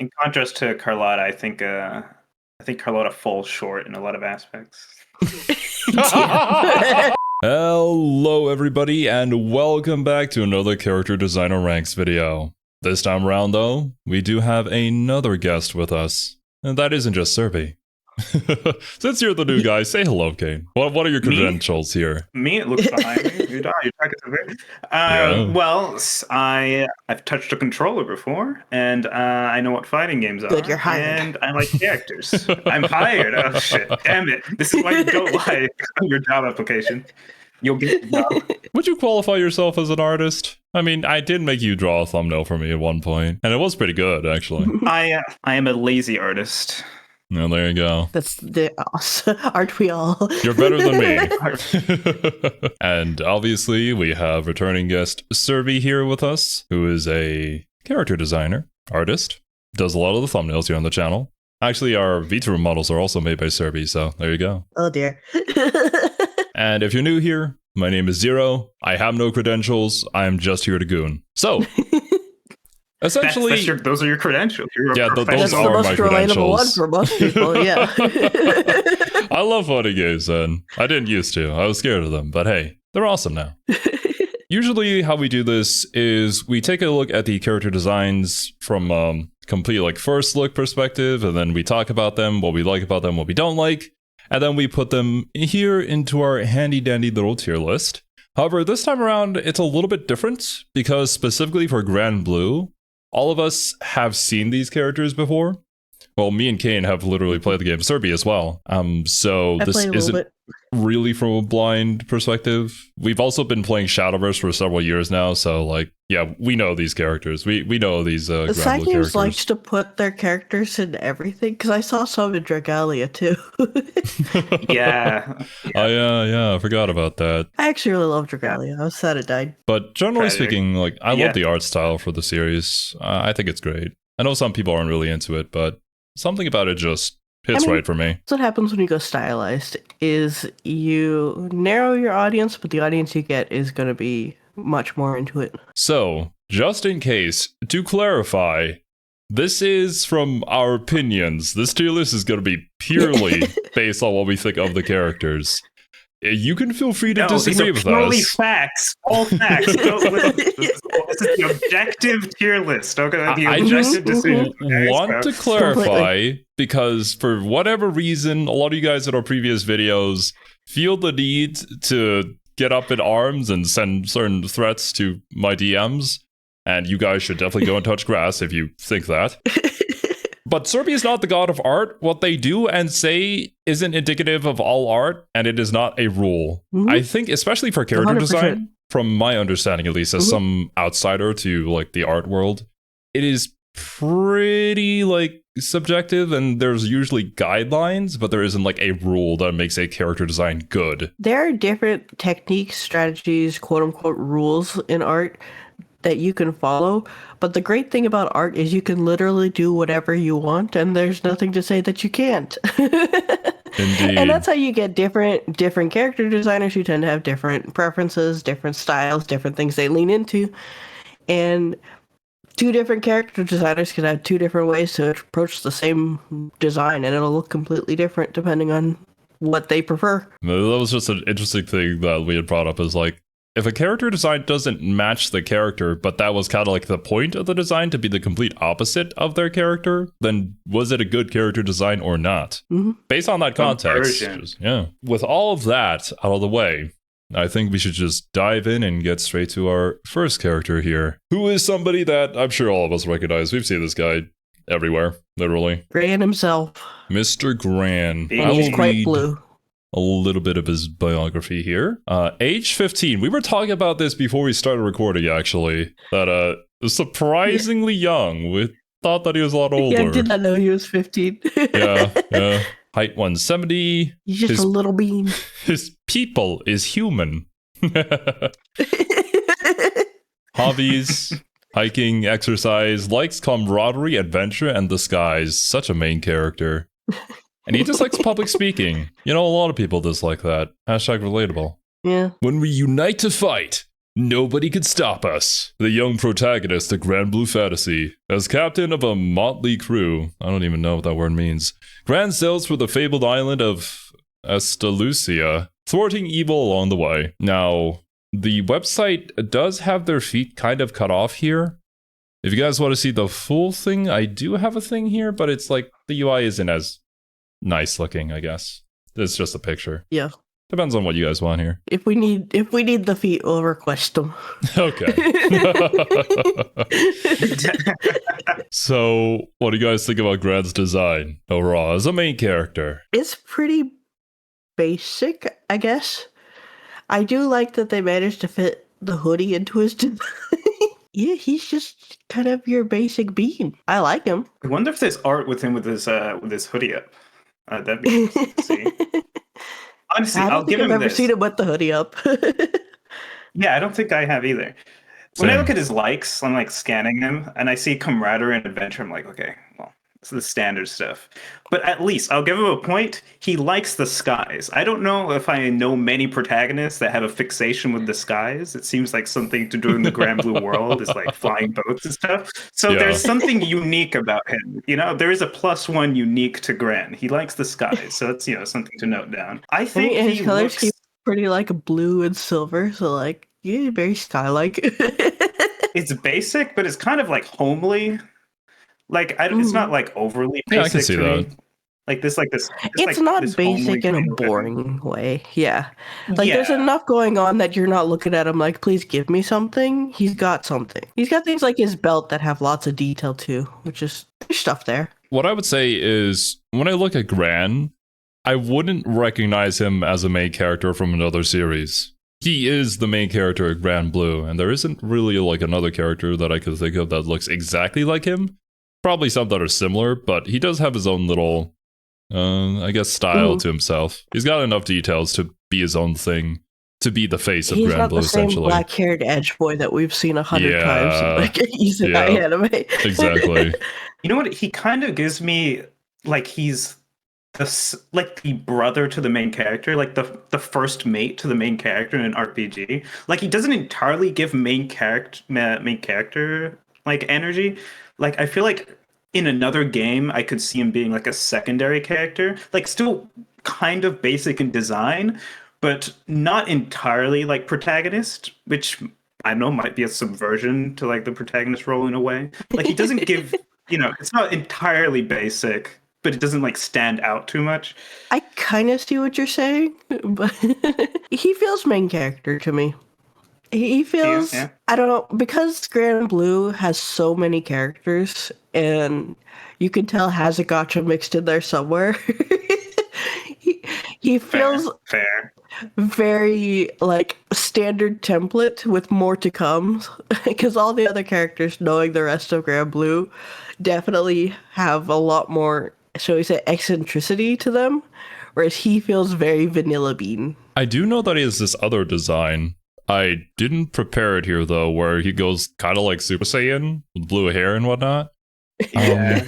in contrast to Carlotta, I think Carlotta falls short in a lot of aspects. Hello everybody and welcome back to another Character Designer Ranks video. This time around though, we do have another guest with us, and that isn't just Serby. Since you're the new guy, say hello, Kane. What are your credentials here? Me? It looks behind me. You're talking to me. Well, I've touched a controller before, and I know what fighting games are. Good, you're hired. And I like characters. I'm hired. Oh shit! Damn it! This is why you don't lie on your job application. You'll get the job. Would you qualify yourself as an artist? I mean, I did make you draw a thumbnail for me at one point, and it was pretty good, actually. I am a lazy artist. No, there you go. That's the aren't we all? You're better than me. And obviously, we have returning guest Serby here with us, who is a character designer, artist, does a lot of the thumbnails here on the channel. Actually, our VTuber models are also made by Serby, so there you go. Oh dear. And if you're new here, my name is Zero. I have no credentials. I'm just here to goon. So, essentially, those are your credentials. Yeah, those That's the are most my relatable one credentials. for most people. Yeah. I love funny games, and I didn't used to. I was scared of them, but hey, they're awesome now. Usually how we do this is we take a look at the character designs from complete like first look perspective, and then we talk about them, what we like about them, what we don't like, and then we put them here into our handy dandy little tier list. However, this time around, it's a little bit different because specifically for Granblue, all of us have seen these characters before. Well, me and Kane have literally played the game, Serby as well. So this isn't really from a blind perspective. We've also been playing Shadowverse for several years now, so like, yeah, we know these characters. We know these Granblue characters. Likes to put their characters in everything, because I saw some in Dragalia too. Yeah. Oh yeah, I forgot about that. I actually really love Dragalia. I was sad it died. But generally speaking, like, I Yeah. love the art style for the series. I think it's great. I know some people aren't really into it, but something about it just hits right for me. That's what happens when you go stylized, is you narrow your audience, but the audience you get is going to be much more into it. So, just in case, to clarify, this is from our opinions. This tier list is going to be purely based on what we think of the characters. You can feel free to disagree with us. Facts. All facts. This is the objective tier list. Okay, I just want to clarify, because for whatever reason, a lot of you guys in our previous videos feel the need to get up in arms and send certain threats to my DMs, and you guys should definitely go and touch grass if you think that. But Serby is not the god of art. What they do and say isn't indicative of all art, and it is not a rule. I think, especially for character 100%. design, from my understanding at least, as some outsider to like the art world, it is pretty like subjective, and there's usually guidelines, but there isn't like a rule that makes a character design good. There are different techniques, strategies, quote-unquote rules in art that you can follow, but the great thing about art is you can literally do whatever you want, and there's nothing to say that you can't. Indeed. And that's how you get different character designers who tend to have different preferences, different styles, different things they lean into, and two different character designers can have two different ways to approach the same design, and it'll look completely different depending on what they prefer. That was just an interesting thing that we had brought up, is like, if a character design doesn't match the character, but that was kind of like the point of the design to be the complete opposite of their character, then was it a good character design or not? Based on that context, yeah. With all of that out of the way, I think we should just dive in and get straight to our first character here, who is somebody that I'm sure all of us recognize. We've seen this guy everywhere, literally. Gran himself. Mr. GRAN. He's quite blue. A little bit of his biography here. Age 15. We were talking about this before we started recording, actually. That surprisingly young. We thought that he was a lot older. Yeah, I did not know he was 15. yeah. Height 170. He's just a little bean. His people is human. Hobbies: hiking, exercise, likes camaraderie, adventure, and the skies. Such a main character. And he dislikes public speaking. You know, a lot of people dislike that. Hashtag relatable. Yeah. When we unite to fight, Nobody could stop us. The young protagonist of Granblue Fantasy. As captain of a motley crew, I don't even know what that word means, Gran sails for the fabled island of Estalucia, thwarting evil along the way. Now, the website does have their feet kind of cut off here. If you guys want to see the full thing, I do have a thing here, but it's like the UI isn't as nice looking, I guess. It's just a picture. Yeah. Depends on what you guys want here. If we need the feet, we'll request them. Okay. So, what do you guys think about Gran's design overall as a main character? It's pretty basic, I guess. I do like that they managed to fit the hoodie into his design. Yeah, he's just kind of your basic being. I like him. I wonder if there's art with him with his hoodie up. That'd be interesting to see. Honestly, I'll give him this. I've never seen him with the hoodie up. Yeah, I don't think I have either. When I look at his likes, I'm like scanning them, and I see camaraderie and adventure. I'm like, okay, well, it's the standard stuff. But at least I'll give him a point. He likes the skies. I don't know if I know many protagonists that have a fixation with the skies. It seems like something to do in the Granblue world is like flying boats and stuff. So there's something unique about him. You know, there is a +1 unique to Gran. He likes the skies, so it's something to note down. I think his colors keep pretty like blue and silver, so like very sky-like. It's basic, but it's kind of like homely. Like it's not like overly basic. Yeah, I can see that. Like this. It's not basic in a boring way. Yeah, there's enough going on that you're not looking at him like, please give me something. He's got something. He's got things like his belt that have lots of detail too, which is there's stuff there. What I would say is when I look at Gran, I wouldn't recognize him as a main character from another series. He is the main character of Granblue, and there isn't really like another character that I could think of that looks exactly like him. Probably some that are similar, but he does have his own little, I guess, style to himself. He's got enough details to be his own thing, to be the face of Granblue, essentially. He's not the same black-haired edge boy that we've seen 100 times in like isekai anime. Exactly. You know what? He kind of gives me like he's the brother to the main character, like the first mate to the main character in an RPG. Like he doesn't entirely give main character like energy. Like I feel like in another game I could see him being like a secondary character, like still kind of basic in design, but not entirely like protagonist, which I know might be a subversion to like the protagonist role in a way. Like he doesn't give, it's not entirely basic, but it doesn't like stand out too much. I kind of see what you're saying, but he feels main character to me. He feels, I don't know, because Granblue has so many characters, and you can tell has a gotcha mixed in there somewhere. he feels fair. Very like standard template with more to come, because all the other characters, knowing the rest of Granblue, definitely have a lot more, shall we say, eccentricity to them, whereas he feels very vanilla bean. I do know that he has this other design. I didn't prepare it here though, where he goes kind of like Super Saiyan with blue hair and whatnot. Yeah,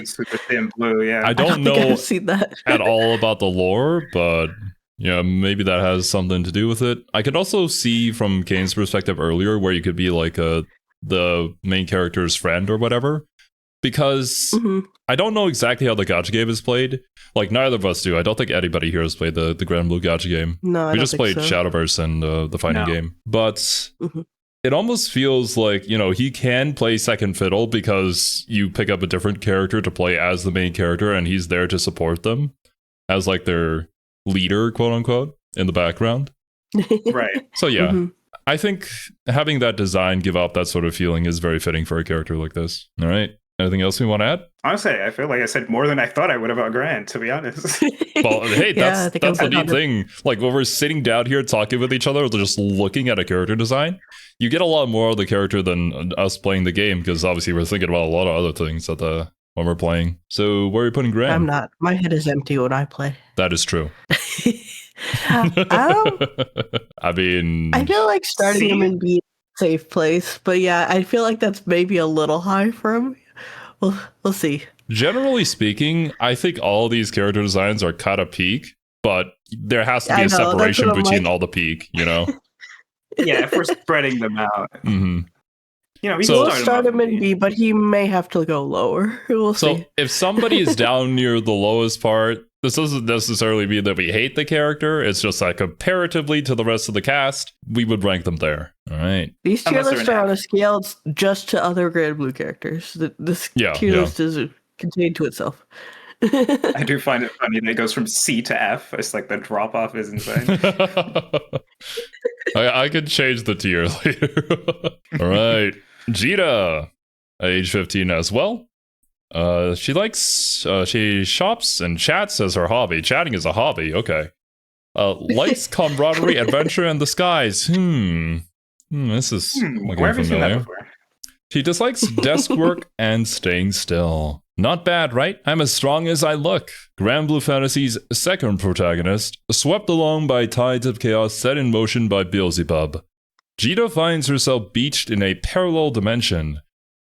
Super Saiyan blue. Yeah, I don't know seen that at all about the lore, but yeah, maybe that has something to do with it. I could also see from Kane's perspective earlier, where you could be like the main character's friend or whatever. Because I don't know exactly how the gacha game is played. Like, neither of us do. I don't think anybody here has played the Granblue gacha game. No, we just played Shadowverse and the fighting game. But it almost feels like, he can play second fiddle because you pick up a different character to play as the main character, and he's there to support them as like their leader, quote unquote, in the background. Right. So yeah. I think having that design give off that sort of feeling is very fitting for a character like this. All right. Anything else we want to add? Honestly, I feel like I said more than I thought I would about Gran, to be honest. Well, hey, that's the neat thing. Like, when we're sitting down here talking with each other, just looking at a character design, you get a lot more of the character than us playing the game, because obviously we're thinking about a lot of other things when we're playing. So, where are you putting Gran? I'm not. My head is empty when I play. That is true. I mean, I feel like starting him in being a safe place, but yeah, I feel like that's maybe a little high for him. We'll see. Generally speaking, I think all these character designs are kind of peak, but there has to be a separation between all the peak, Yeah, if we're spreading them out. Mhm. You know, we So- can We'll start off him in B, but he may have to go lower. We'll So see. if somebody is down near the lowest part, this doesn't necessarily mean that we hate the character. It's just that comparatively to the rest of the cast, we would rank them there. All right. These tier Unless they're lists an are on F. a scale just to other Granblue characters. This Yeah, tier yeah. list is contained to itself. I do find it funny that it goes from C to F. It's like the drop off is insane. I could change the tier later. All right. GRAN, age 15 as well. She shops and chats as her hobby. Chatting is a hobby. Okay. Likes camaraderie, adventure, and the skies. This is looking Where have you seen that familiar. before? She dislikes desk work and staying still. Not bad, right? I'm as strong as I look. Granblue Fantasy's second protagonist, swept along by tides of chaos set in motion by Beelzebub. GRAN finds herself beached in a parallel dimension,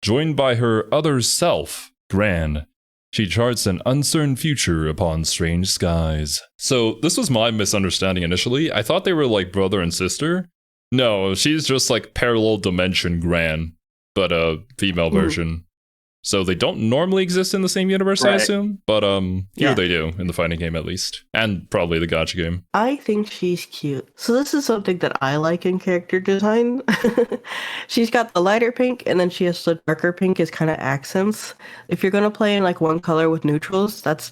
joined by her other self, GRAN. She charts an uncertain future upon strange skies. So this was my misunderstanding initially. I thought they were like brother and sister. No, she's just like parallel dimension GRAN, but a female version. So they don't normally exist in the same universe, I Right. assume. But here Yeah. they do in the fighting game at least. And probably the gacha game. I think she's cute. So this is something that I like in character design. She's got the lighter pink, and then she has the darker pink as kind of accents. If you're gonna play in like one color with neutrals, that's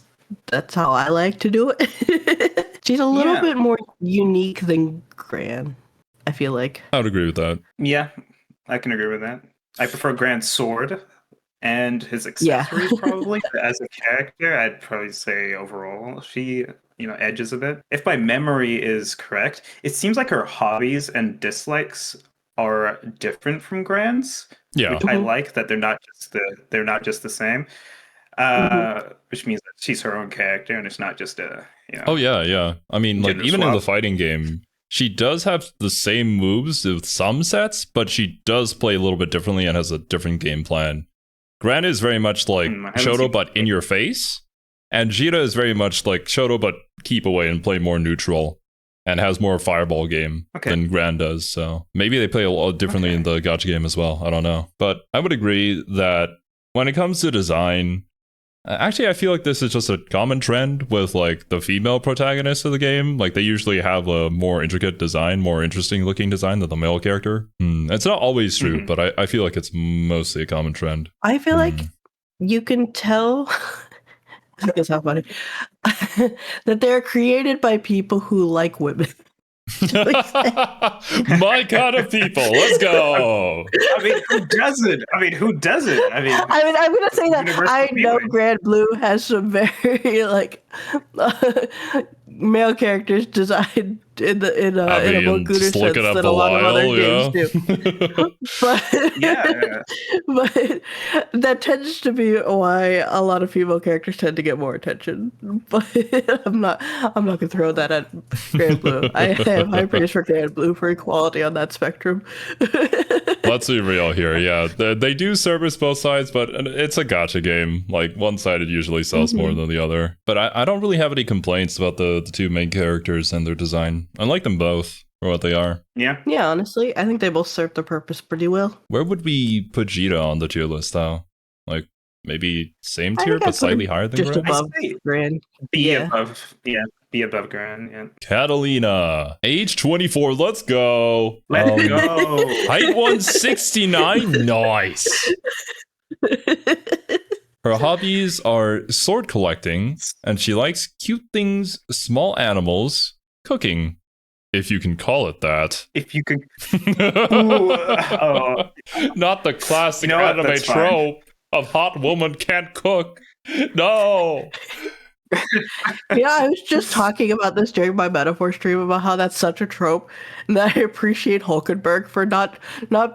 how I like to do it. She's a little Yeah. bit more unique than GRAN, I feel like. I would agree with that. Yeah, I can agree with that. I prefer Grant's sword and his Yeah. accessories probably. But as a character, I'd probably say overall she, edges a bit. If my memory is correct, it seems like her hobbies and dislikes are different from Grant's, Yeah. which I like that they're not just the same. Which means that she's her own character and it's not just a Oh yeah, yeah. I mean, like Gender even in the swap. fighting game, she does have the same moves with some sets, but she does play a little bit differently and has a different game plan. GRAN is very much like I haven't Shoto, seen- but in your face, and GRAN is very much like Shoto, but keep away and play more neutral, and has more fireball game Okay. than GRAN does. So maybe they play a lot differently in the gacha game as well. I don't know, but I would agree that when it comes to design. Actually, I feel like this is just a common trend with like the female protagonists of the game. Like they usually have a more intricate design, more interesting looking design than the male character. It's not always true, Mhm. but I feel like it's mostly a common trend. I feel like you can tell. That's how funny. That they're created by people who like women. My kind of people. Let's go. I mean, who doesn't? I mean, I'm gonna say that Universal I know feeling. Granblue has some very like male characters designed in a more gooder just look sense it up than a a lot of other while, games do. But yeah. but that tends to be why a lot of female characters tend to get more attention. But I'm not gonna throw that at Granblue. I have high praise for Granblue for equality on that spectrum. Let's be real here. Yeah, they do service both sides, but it's a gacha game. Like one sided usually sells more than the other. But I don't really have any complaints about the two main characters and their design. I like them both for what they are. Yeah. Yeah, honestly, I think they both serve their purpose pretty well. Where would we put GRAN on the tier list, though? Like maybe same I tier, think I'd but put slightly him higher than just GRAN? above I see. GRAN. Be Yeah. above. Yeah. Be above Gran. Yeah. Katalina, age 24. Let's go. Let's go. Height 169. Nice. Her hobbies are sword collecting, and she likes cute things, small animals, cooking, if you can call it that. If you could. Ooh, oh, Not the classic You know what? anime That's fine. trope of hot woman can't cook. No. Yeah, I was just talking about this during my metaphor stream about how that's such a trope, and that I appreciate Hulkenberg for not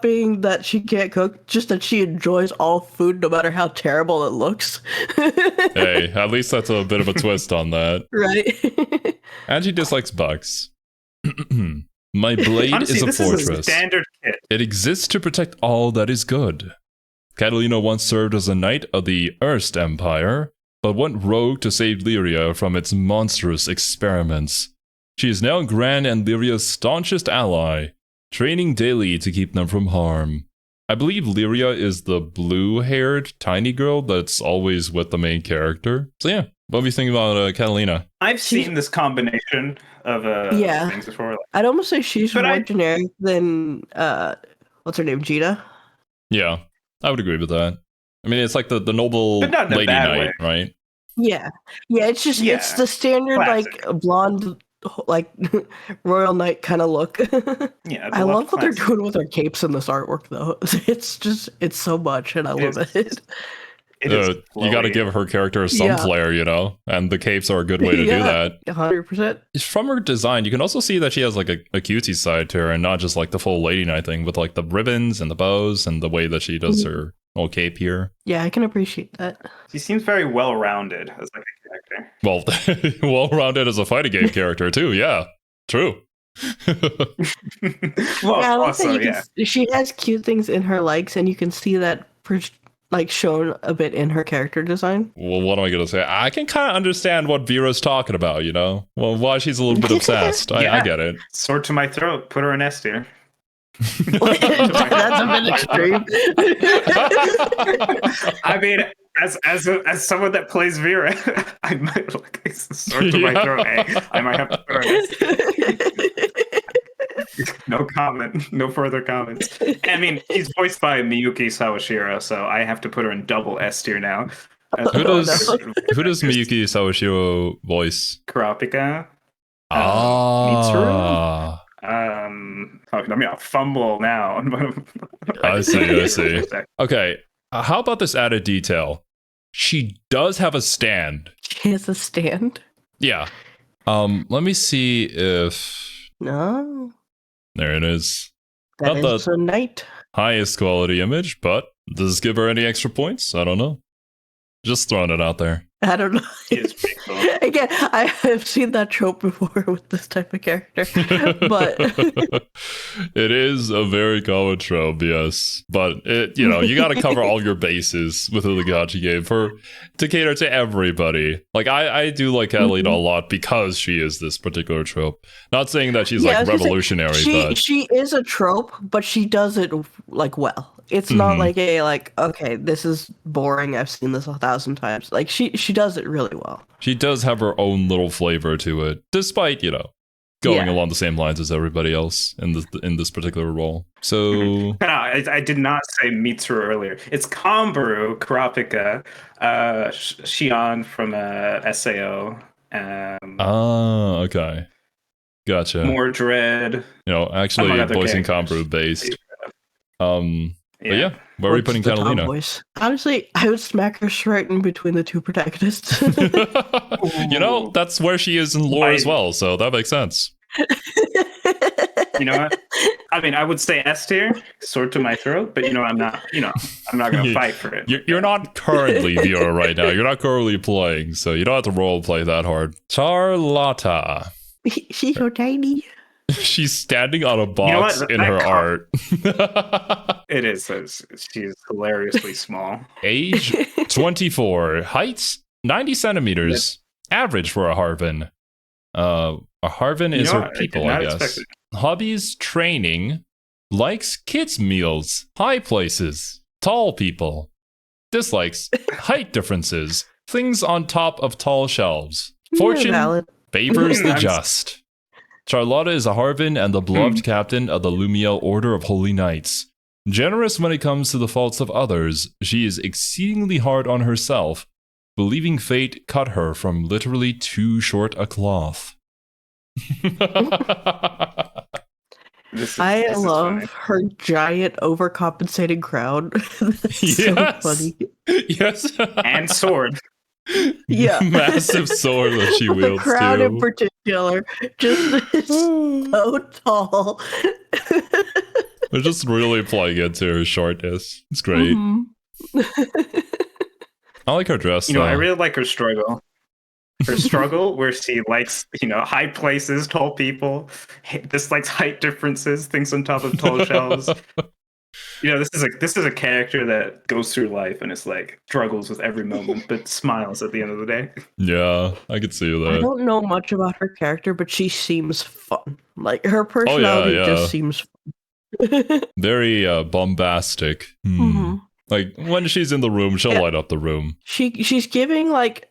being that she can't cook, just that she enjoys all food no matter how terrible it looks. Hey, at least that's a bit of a twist on that. Right? And she dislikes bugs. My blade honestly, is a this is a fortress. standard kit. It exists to protect all that is good. Katalina once served as a knight of the Erst Empire, but went rogue to save Lyria from its monstrous experiments. She is now GRAN and Lyria's staunchest ally. training daily to keep them from harm. I believe Lyria is the blue-haired tiny girl that's always with the main character. So yeah, what do you think about Catalina? I've seen this combination of things before. I'd almost say she's more generic than what's her name, GRAN? Yeah, I would agree with that. I mean, it's like the noble lady knight, right? Yeah, it's just it's the standard classic. like blonde like royal knight kind of look. Yeah, I love what they're doing with their capes in this artwork though. It's so much and I love it. You got to give her character some flair, you know, and the capes are a good way to do that. 100%. From her design, you can also see that she has like a cutesy side to her, and not just like the full lady knight thing, with like the ribbons and the bows and the way that she does her little cape here. Yeah, I can appreciate that. She semes very well-rounded as like a character. Well, well-rounded as a fighting game character too. Yeah, true. Well, also, she has cute things in her legs, and you can see that like shown a bit in her character design. Well, what am I gonna say? I can kind of understand what Vera's talking about, you know. Well, why she's a little bit obsessed. I get it. Sword to my throat. Put her in S tier. That's a bit extreme. I mean, as someone that plays Vera, I might like sword to my throat. Hey, I might have to put her in S tier. No comment. No further comments. I mean, he's voiced by Miyuki Sawashiro, so I have to put her in double S tier now. Who does Miyuki Sawashiro voice? Kurapika. Mitsuru? I mean, I'll fumble now. I see. Okay, how about this added detail? She does have a stand. She has a stand? Yeah. Let me see if... No. There it is. That Not is a knight. Highest quality image, but does this give her any extra points? I don't know. Just throwing it out there. I don't know. Again, I have seen that trope before with this type of character, but it is a very common trope, yes. But it, you know, you got to cover all your bases with a gacha game to cater to everybody. Like I do like Catalina a lot because she is this particular trope. Not saying that she's like revolutionary, but she is a trope, but she does it like well. It's not like okay, this is boring. I've seen this 1,000 times. Like she does it really well. She does have her own little flavor to it, despite, you know, going along the same lines as everybody else in this particular role. So no, I did not say Mitsuru earlier. It's Kombaru, Kurapika, Shion from SAO. Okay. Gotcha. Mordred. You know, actually voicing Kombaru based. But yeah, where are we putting Catalina? Honestly, I would smack her right in between the two protagonists. You know, that's where she is in lore as well, so that makes sense. You know what? I mean, I would say S tier, sword to my throat, but I'm not going to fight for it. You're not currently Vera right now. You're not currently playing, so you don't have to role play that hard. Charlotta. She's so tiny. She's standing on a box in her art. It is. She's hilariously small. Age 24. Height 90 centimeters. Average for a Harvin. A Harvin is her people, I guess. Hobbies, training. Likes kids' meals. High places. Tall people. Dislikes height differences. Things on top of tall shelves. Fortune favors the just. Charlotta is a Harvin and the beloved captain of the Lumiel Order of Holy Knights. Generous when it comes to the faults of others, she is exceedingly hard on herself, believing fate cut her from literally too short a cloth. I love her giant overcompensating crown. That's so funny. Yes. And sword. Yeah. Massive sword that she wields. The crown in particular just is so tall. They're just really playing into her shortness. It's great. I like her dress, though. I really like her struggle. Her struggle where she likes, high places, tall people, dislikes height differences, things on top of tall shelves. This is a character that goes through life and it's like struggles with every moment, but smiles at the end of the day. Yeah, I could see that. I don't know much about her character, but she seems fun. Like her personality just seems fun. Very bombastic. Mhm. Like when she's in the room, she'll light up the room. She's giving like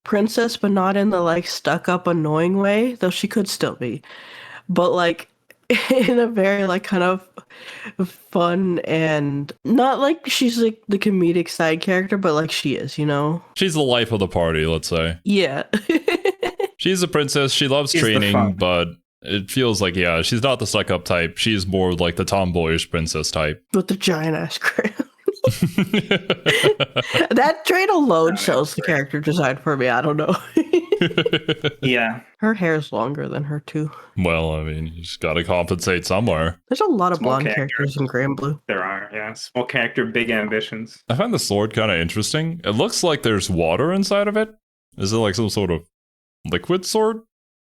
princess, but not in the like stuck up annoying way, though she could still be. But like in a very like kind of fun and not like she's like the comedic side character, but like she is, you know? She's the life of the party, let's say. Yeah. She's a princess. She loves She's the training, fun. but it feels like, yeah, she's not the suck up type. She's more like the tomboyish princess type. With the giant ass crown. That trait alone shows the character design for me. I don't know. Yeah. Her hair's longer than her too. Well, I mean, you just gotta compensate somewhere. There's a lot of Small blonde characters. characters in Granblue. There are, yeah. Small character, big ambitions. I find the sword kind of interesting. It looks like there's water inside of it. Is it like some sort of liquid sword?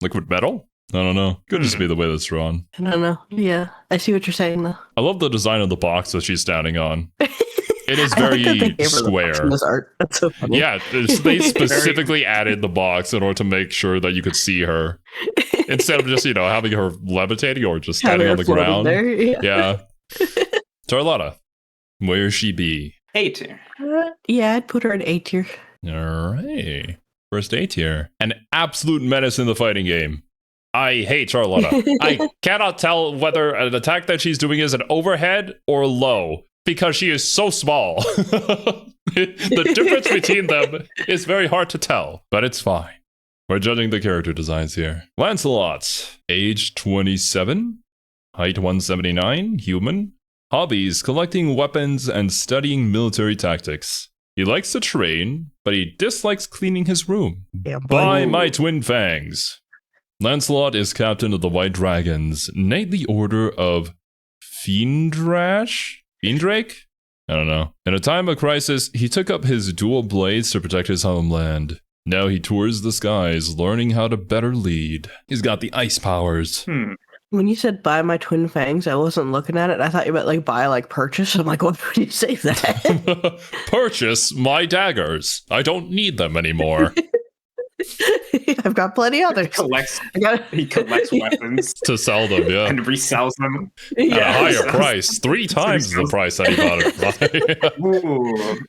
Liquid metal? I don't know. Could just be the way that's drawn. I don't know. Yeah, I see what you're saying though. I love the design of the box that she's standing on. It is I like very that they gave her the box square. in this art. That's so funny. Yeah, they specifically added the box in order to make sure that you could see her. Instead of just, having her levitating or just standing on the Having her floating ground. there, yeah. Yeah. Charlotta, where she be? A tier. Yeah, I'd put her in A tier. All right. First A tier. An absolute menace in the fighting game. I hate Charlotta. I cannot tell whether an attack that she's doing is an overhead or low because she is so small. The difference between them is very hard to tell, but it's fine. We're judging the character designs here. Lancelot, age 27, height 179, human. Hobbies, collecting weapons and studying military tactics. He likes to train, but he dislikes cleaning his room. Yeah, By my twin fangs. Lancelot is captain of the White Dragons, knightly order of Fiendrash? Fiendrake? I don't know. In a time of crisis, he took up his dual blades to protect his homeland. Now he tours the skies, learning how to better lead. He's got the ice powers. When you said buy my twin fangs, I wasn't looking at it. I thought you meant like buy, like purchase. I'm like, what would you say that? Purchase my daggers. I don't need them anymore. I've got plenty others. He collects weapons To sell them, yeah. and resells them. At a Yeah. higher price. 3 times the price that he bought it for. Ooh.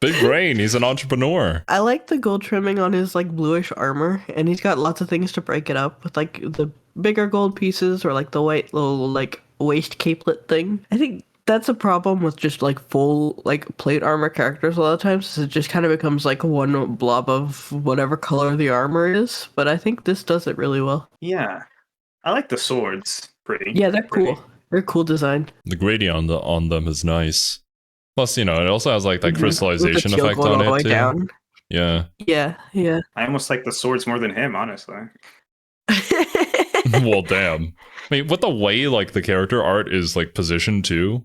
Big brain, he's an entrepreneur. I like the gold trimming on his like bluish armor, and he's got lots of things to break it up with, like the bigger gold pieces or like the white little like waist capelet thing. I think that's a problem with just like full like plate armor characters a lot of times, is it just kind of becomes like one blob of whatever color the armor is. But I think this does it really well. Yeah. I like the swords. Pretty. Yeah, they're Pretty. cool. They're cool design. The gradient on them is nice. Plus, it also has like that Mhm. crystallization With the teal effect going on all the it way too. down. Yeah. Yeah. I almost like the swords more than him, honestly. Well, damn. I mean, with the way like the character art is like positioned too,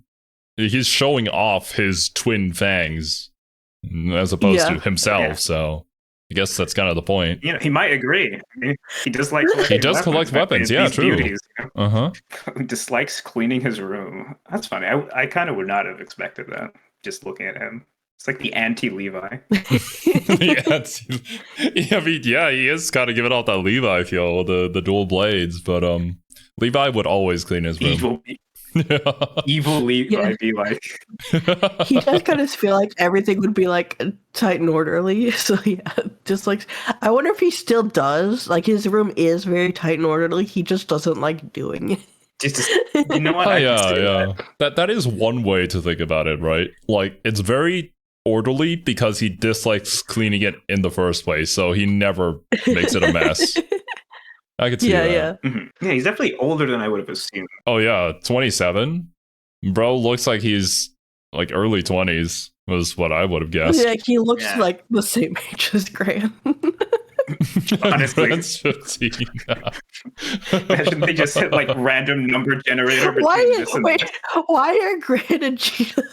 he's showing off his twin fangs as opposed Yeah. to himself. Yeah. So I guess that's kind of the point. He might agree. I mean, he does like He does collect weapons, yeah, These true. beauties, Uh huh. He dislikes cleaning his room. That's funny. I kind of would not have expected that. Just looking at him, it's like the anti-Levi. Yeah, he is kind of giving off that Levi feel with the dual blades, but Levi would always clean his room. Evil Levi Yeah. be like. He does kind of feel like everything would be like tight and orderly. So yeah, just like I wonder if he still does. Like his room is very tight and orderly. He just doesn't like doing it. Just you know what? Oh, I can see yeah. that. That is one way to think about it, right? Like it's very orderly because he dislikes cleaning it in the first place, so he never makes it a mess. I could see that. Yeah. Mhm. Yeah, he's definitely older than I would have assumed. Oh yeah, 27. Bro looks like he's like early 20s was what I would have guessed. Yeah, he looks Yeah. like the same age as Gran. Honestly. That's 15. Imagine they just hit like random number generator between this and Why are Gran and Cheetah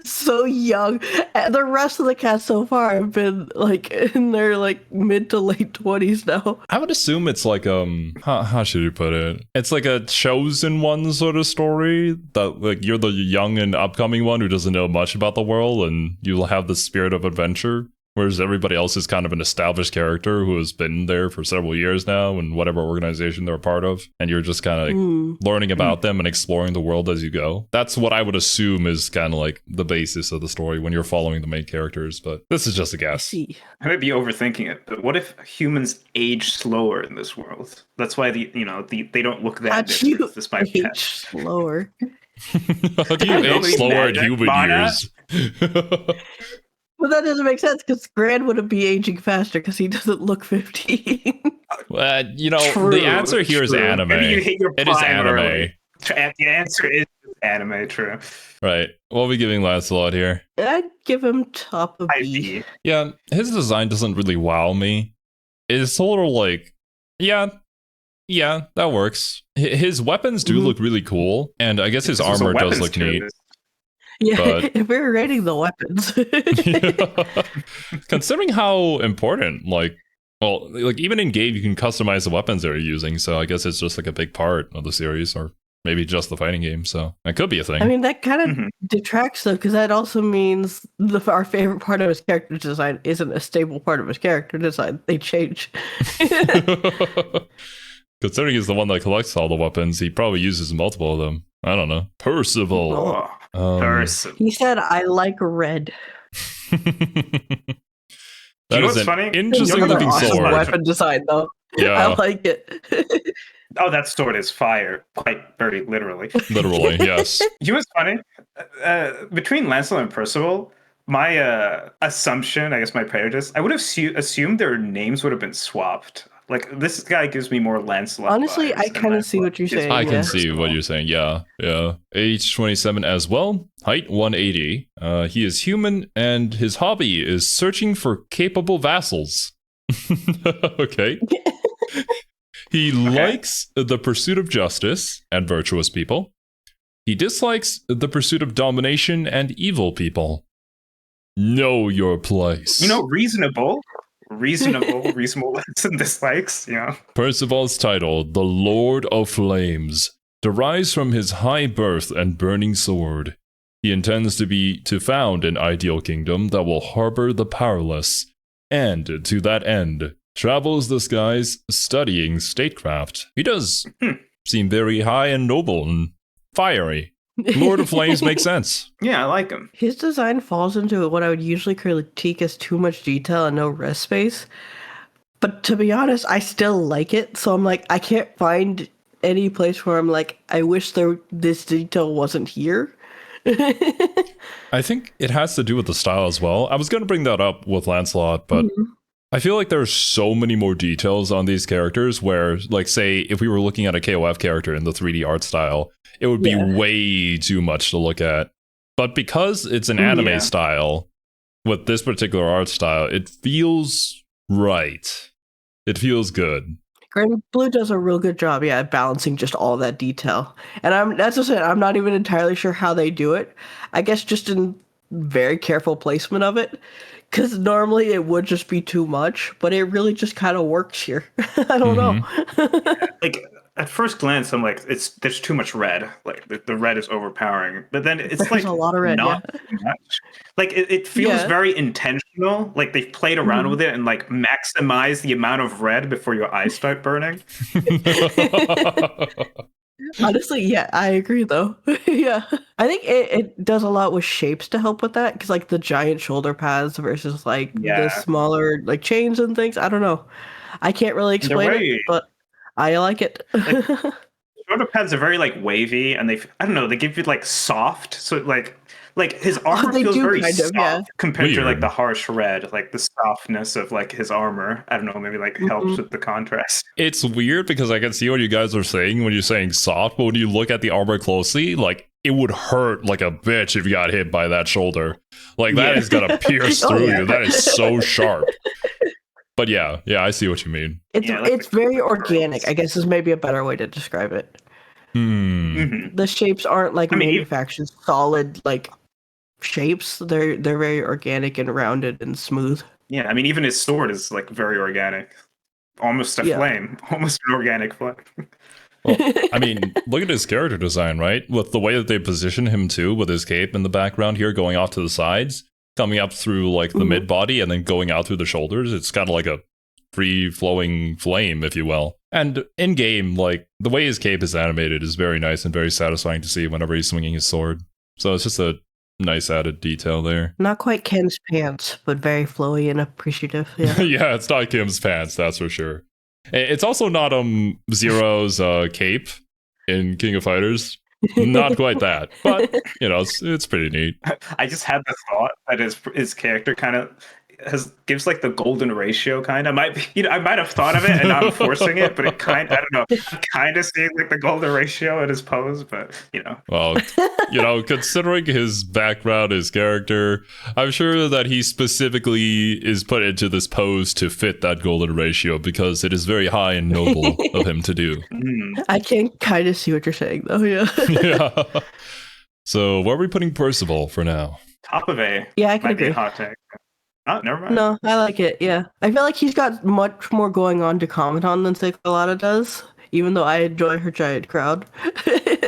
so young? And the rest of the cast so far have been like in their like mid to late 20s now. I would assume it's like how should you put it? It's like a chosen one sort of story that like you're the young and upcoming one who doesn't know much about the world and you'll have the spirit of adventure. whereas everybody else is kind of an established character who has been there for several years now in whatever organization they're a part of, and you're just kind of learning about them and exploring the world as you go. That's what I would assume is kind of like the basis of the story when you're following the main characters, but this is just a guess. I might be overthinking it, but what if humans age slower in this world? That's why they don't look that different. This might be slower. How do you age slower in human years? Well, that doesn't make sense because Gran wouldn't be aging faster because he doesn't look 15. True, the answer here is anime. It is anime. Early. The answer is anime, true. Right. What are we giving Lancelot here? I'd give him top of B. Yeah, his design doesn't really wow me. It's a little like, yeah, that works. His weapons do look really cool, and I guess his armor does look neat. Yeah, but if we're rating the weapons. Considering how important, even in game, you can customize the weapons that you're using, so I guess it's just like a big part of the series, or maybe just the fighting game, so that could be a thing. I mean, that kind of detracts, though, because that also means our favorite part of his character design isn't a stable part of his character design. They change. Considering he's the one that collects all the weapons, he probably uses multiple of them. I don't know. Percival. He said, I like red. That is an funny? interesting looking sword. Weapon design, though. Yeah. I like it. Oh, that sword is fire. Quite very literally. Literally, yes. You know what's funny? Between Lancelot and Percival, my assumption, I guess my prejudice, I would have assumed their names would have been swapped. Like, this guy gives me more Lancelot. Honestly, I kind of see what you're saying. I can see what you're saying. Yeah. Age 27 as well. Height 180. He is human, and his hobby is searching for capable vassals. Okay. He likes the pursuit of justice and virtuous people. He dislikes the pursuit of domination and evil people. Know your place. Reasonable likes and dislikes, Percival's title, the Lord of Flames, derives from his high birth and burning sword. He intends to found an ideal kingdom that will harbor the powerless, and to that end, travels the skies studying statecraft. He does seem very high and noble and fiery. Lord of Flames makes sense. Yeah, I like him. His design falls into what I would usually critique as too much detail and no rest space. But to be honest, I still like it. So I'm like, I can't find any place where I'm like, I wish this detail wasn't here. I think it has to do with the style as well. I was going to bring that up with Lancelot, but I feel like there's so many more details on these characters where, like, say, if we were looking at a KOF character in the 3D art style, it would be way too much to look at. But because it's an anime style, with this particular art style, it feels right. It feels good. Granblue does a real good job, balancing just all that detail. And that's just it. I'm not even entirely sure how they do it. I guess just in very careful placement of it. Because normally it would just be too much, but it really just kind of works here. I don't know. Like, at first glance, I'm like, there's too much red. Like, the red is overpowering. But then it's there's a lot of red, not too much. Like, it feels very intentional. Like, they've played around with it and, like, maximize the amount of red before your eyes start burning. Honestly, I agree, though. I think it does a lot with shapes to help with that. Because, like, the giant shoulder pads versus, like, the smaller, like, chains and things. I don't know. I can't really explain it, but I like it. Like, shoulder pads are very, like, wavy, and they give you, like, soft. So, like his armor feels very soft compared to, like, the harsh red, like, the softness of, like, his armor. I don't know, maybe, like, helps with the contrast. It's weird because I can see what you guys are saying when you're saying soft, but when you look at the armor closely, like, it would hurt like a bitch if you got hit by that shoulder. Like, that is gonna pierce through you. That is so sharp. But yeah, I see what you mean. It's very organic, I guess is maybe a better way to describe it. The shapes aren't like manufactured solid like shapes. They're very organic and rounded and smooth. Yeah, I mean, even his sword is like very organic. Almost a flame. Almost an organic flame. Well, I mean, look at his character design, right? With the way that they position him too, with his cape in the background here going off to the sides. coming up through like the mid body and then going out through the shoulders. It's kind of like a free flowing flame, if you will. And in game, like the way his cape is animated is very nice and very satisfying to see whenever he's swinging his sword. So it's just a nice added detail there. Not quite Ken's pants, but very flowy and appreciative. Yeah. Yeah, it's not Kim's pants, that's for sure. It's also not Zero's cape in King of Fighters. Not quite that, but you know, it's pretty neat. I just had the thought that his character kind of gives like the golden ratio kind of. I might have thought of it and I'm forcing it, but it I don't know. I'm kind of seeing like the golden ratio in his pose, but you know. Well, you know, considering his background, his character, I'm sure that he specifically is put into this pose to fit that golden ratio because it is very high and noble of him to do. I can kind of see what you're saying though, yeah. Yeah. So where are we putting Percival for now? Top of A. Yeah, I can Might be agree. a hot take. Oh, never mind. No, I like it, yeah. I feel like he's got much more going on to comment on than Carlotta does, even though I enjoy her giant crowd.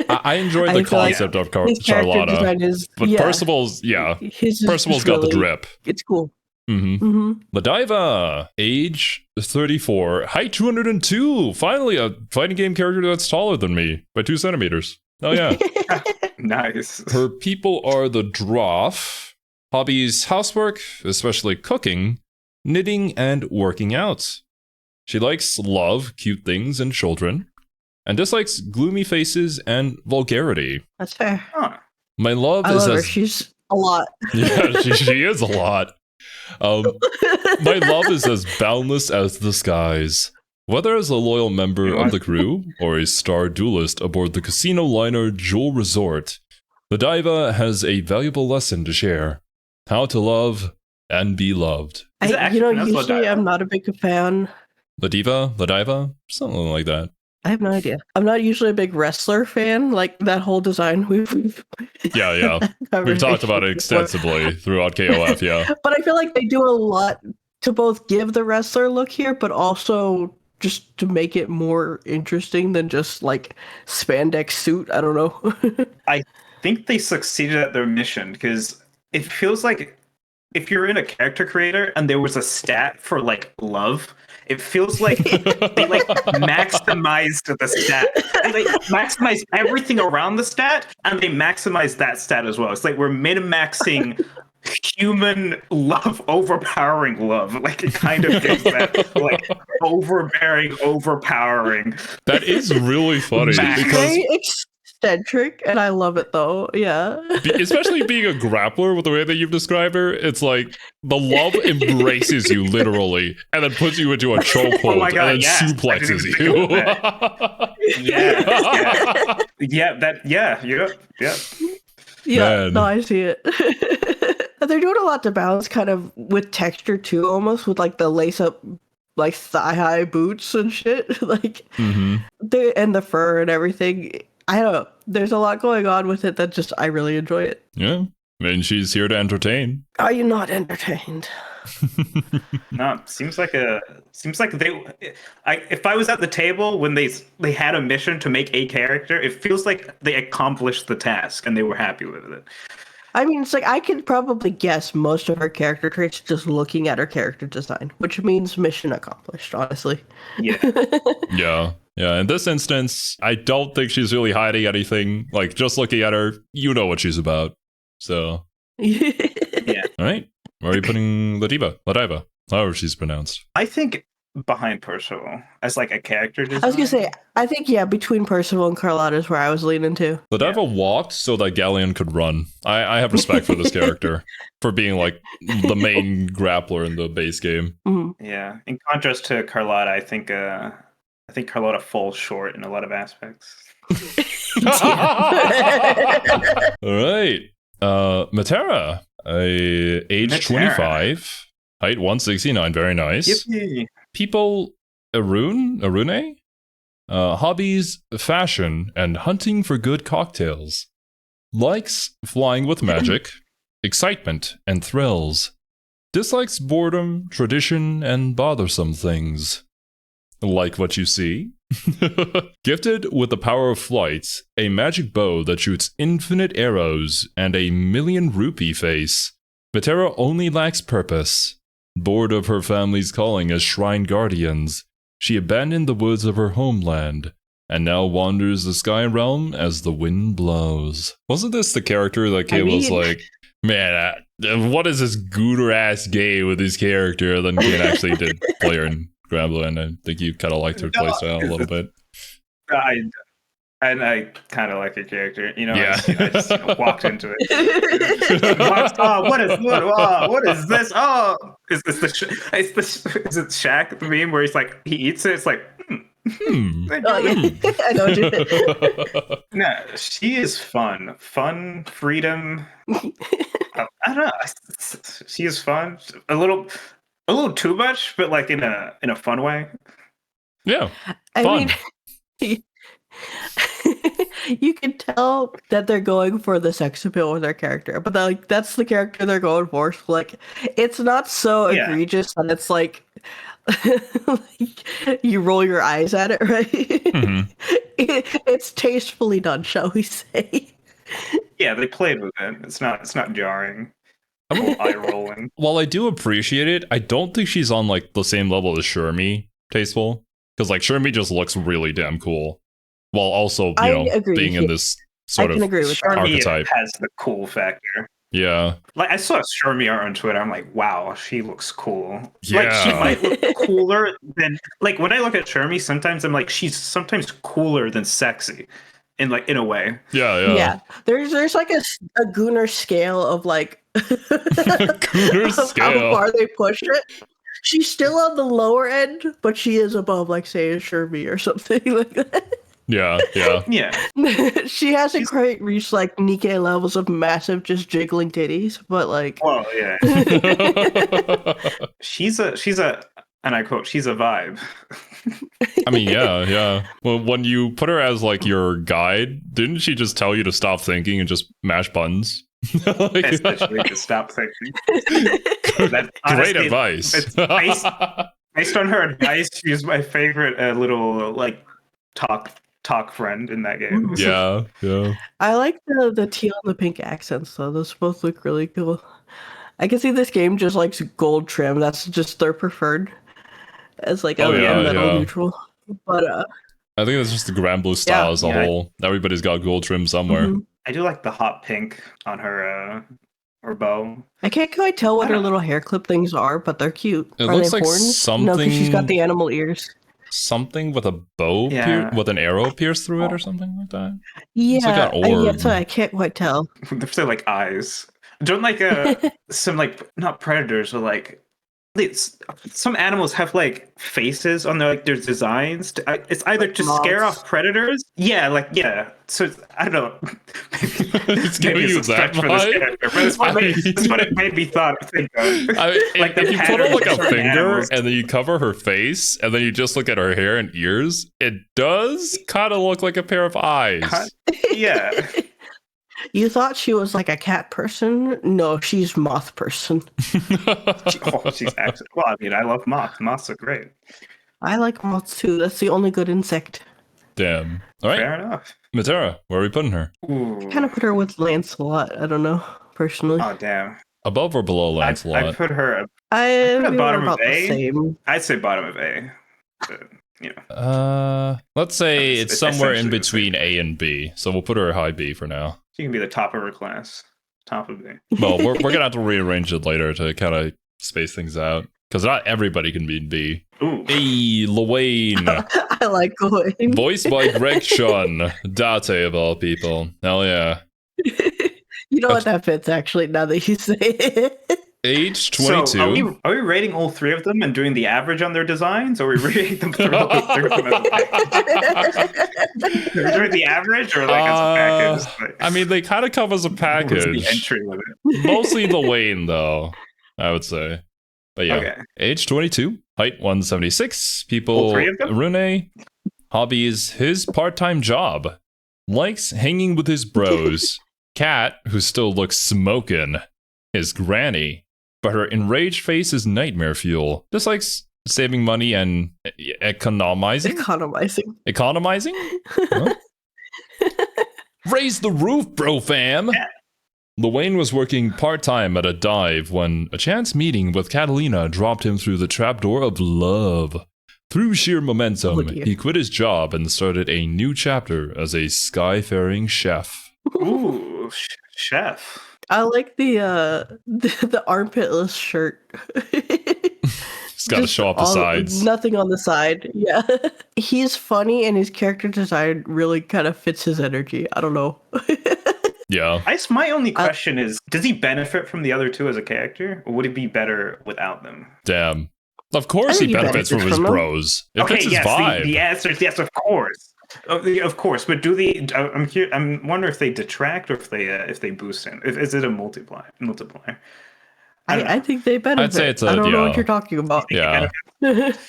I enjoy the concept of Charlotta, but Percival's, Percival's got the drip. It's cool. LADIVA, age 34, height 202. Finally, a fighting game character that's taller than me by 2 centimeters. Oh, yeah. Nice. Her people are the Droff. Hobbies, housework, especially cooking, knitting, and working out. She likes love, cute things, and children, and dislikes gloomy faces and vulgarity. That's fair. Huh. My love I is love her. as... She's a lot. Yeah, she is a lot. My love is as boundless as the skies. Whether as a loyal member of the crew or a star duelist aboard the casino liner Jewel Resort, LADIVA has a valuable lesson to share. How to love and be loved. Usually I'm not a big fan. LADIVA, something like that. I have no idea. I'm not usually a big wrestler fan. Like that whole design we've yeah. We've talked about it extensively throughout KOF. Yeah, but I feel like they do a lot to both give the wrestler look here, but also just to make it more interesting than just like spandex suit. I don't know. I think they succeeded at their mission because it feels like if you're in a character creator and there was a stat for like love, it feels like they like maximized the stat. They like maximize everything around the stat and they maximize that stat as well. It's like we're min-maxing human love, overpowering love. Like it kind of gives that like overpowering. That is really funny because eccentric, and I love it though. Yeah, especially being a grappler with the way that you've described her, it's like the love embraces you literally and then puts you into a chokehold and then suplexes you. Yeah, no, I see it. They're doing a lot to balance kind of with texture too, almost with like the lace up like thigh-high boots and shit. Like and the fur and everything. I don't know. There's a lot going on with it that just I really enjoy it. Yeah. I mean, she's here to entertain. Are you not entertained? No, seems like they. If I was at the table when they had a mission to make a character, it feels like they accomplished the task and they were happy with it. I mean, it's like I could probably guess most of her character traits just looking at her character design, which means mission accomplished. Honestly. Yeah. Yeah, in this instance, I don't think she's really hiding anything. Like, just looking at her, you know what she's about. So, yeah. All right, where are you putting LADIVA, however she's pronounced? I think behind Percival as like a character design. I was gonna say, I think between Percival and Carlotta is where I was leaning to. LADIVA walked so that Galleon could run. I have respect for this character for being like the main grappler in the base game. Yeah, in contrast to Carlotta, I think Carlotta falls short in a lot of aspects. All right. METERA, age 25, height 169, very nice. Yippee. People, Arune? Hobbies, fashion, and hunting for good cocktails. Likes flying with magic, excitement, and thrills. Dislikes boredom, tradition, and bothersome things. Like what you see. Gifted with the power of flight, a magic bow that shoots infinite arrows, and a 1,000,000 rupee face. Metera only lacks purpose. Bored of her family's calling as shrine guardians, she abandoned the woods of her homeland and now wanders the sky realm as the wind blows. Wasn't this the character that Kate was like, man, what is this gooder ass gay with his character? And then Kate actually did play her in Granblue, and I think you kind of liked her playstyle a little bit. I kind of like her character. You know, Yeah. I just walked into it. Oh, what is this? Oh, is this is it Shaq the meme where he's like he eats it? It's like. Oh, yeah. I know what you mean. No, she is fun. Fun, freedom. I don't know. She is fun. A little too much, but like in a fun way. Yeah, I fun. mean, you can tell that they're going for the sex appeal with their character, but like that's the character they're going for. So, like, it's not so egregious that it's like, like you roll your eyes at it, right? Mm-hmm. It's tastefully done, shall we say? Yeah, they played with it. It's not jarring. Eye rolling. While I do appreciate it, I don't think she's on like the same level as Shermie tasteful, because like Shermie just looks really damn cool, while also being in this sort of archetype. Has the cool factor. Yeah, like I saw Shermie art on Twitter. I'm like, wow, she looks cool. Yeah. Like she might look cooler than like when I look at Shermie. Sometimes I'm like, she's sometimes cooler than sexy, in a way. Yeah. There's like a Gunnar scale of like Gunnar scale. How far they push it. She's still on the lower end, but she is above, like, say, a Shermie or something like that. Yeah. She hasn't quite reached like Nikkei levels of massive, just jiggling titties, but like. Well, yeah. she's a, and I quote, she's a vibe. I mean, yeah. Well, when you put her as like your guide, didn't she just tell you to stop thinking and just mash buttons? Like, essentially, to stop thinking. Great advice. It's based on her advice, she's my favorite little like talk friend in that game. Yeah. I like the teal and the pink accents though. Those both look really cool. I can see this game just likes gold trim. That's just their preferred as like a metal neutral. But I think that's just the Granblue style as a whole. Everybody's got gold trim somewhere. Mm-hmm. I do like the hot pink on her bow. I can't quite tell what her little hair clip things are, but they're cute. It are looks they like horns? something. No, because she's got the animal ears. Something with a bow, with an arrow pierced through it, or something like that. Yeah, it's like an orb. So I can't quite tell. They're like eyes. Don't like some like not predators, but like some animals have like faces on their designs. It's either to scare off predators. Yeah. So I don't know. It's giving you that for this character, but it's what it made me think of. Like if you put on like a finger and then you cover her face and then you just look at her hair and ears, it does kind of look like a pair of eyes. Yeah. You thought she was like a cat person? No, she's moth person. She's actually. Well, I mean, I love moths. Moths are great. I like moths too. That's the only good insect. Damn. All right. Fair enough. Metera, where are we putting her? I kind of put her with Lancelot. I don't know, personally. Oh, damn. Above or below Lancelot? I put her. I put bottom of A. Same. I'd say bottom of A. But, let's say it's somewhere in between A and B. So we'll put her high B for now. She can be the top of her class. Top of it. Well, we're gonna have to rearrange it later to kind of space things out, because not everybody can be in B. Ooh. Hey, LOWAIN. I like LOWAIN. Voiced by Greg Shun. Date of all people. Hell yeah. You know what, that fits actually, now that you say it. Age 22. So are we rating all three of them and doing the average on their designs, or are we rating them through them as a package? Are we doing the average or like as a package? Like, I mean, they kind of come as a package. The entry with it. Mostly LOWAIN, though, I would say. But yeah, okay. Age 22, height 176, people, all three of them? Rune, hobbies, his part-time job, likes hanging with his bros, cat, who still looks smoking, his granny, but her enraged face is nightmare fuel. Just likes saving money and economizing. Economizing? Huh? Raise the roof, bro fam. LOWAIN was working part-time at a dive when a chance meeting with Catalina dropped him through the trapdoor of love. Through sheer momentum, he quit his job and started a new chapter as a skyfaring chef. Ooh, chef. I like the armpitless shirt. He's got to show off the sides. Nothing on the side. Yeah. He's funny and his character design really kind of fits his energy. I don't know. Yeah. I guess my only question is, does he benefit from the other two as a character? Or would it be better without them? Damn. Of course he benefits from his bros. It fits his vibe. The answer is yes, of course. Of course, but do they? I'm wondering if they detract or if they boost him. Is it a multiplier? I think they benefit. I'd say it's I don't know what you're talking about. Yeah.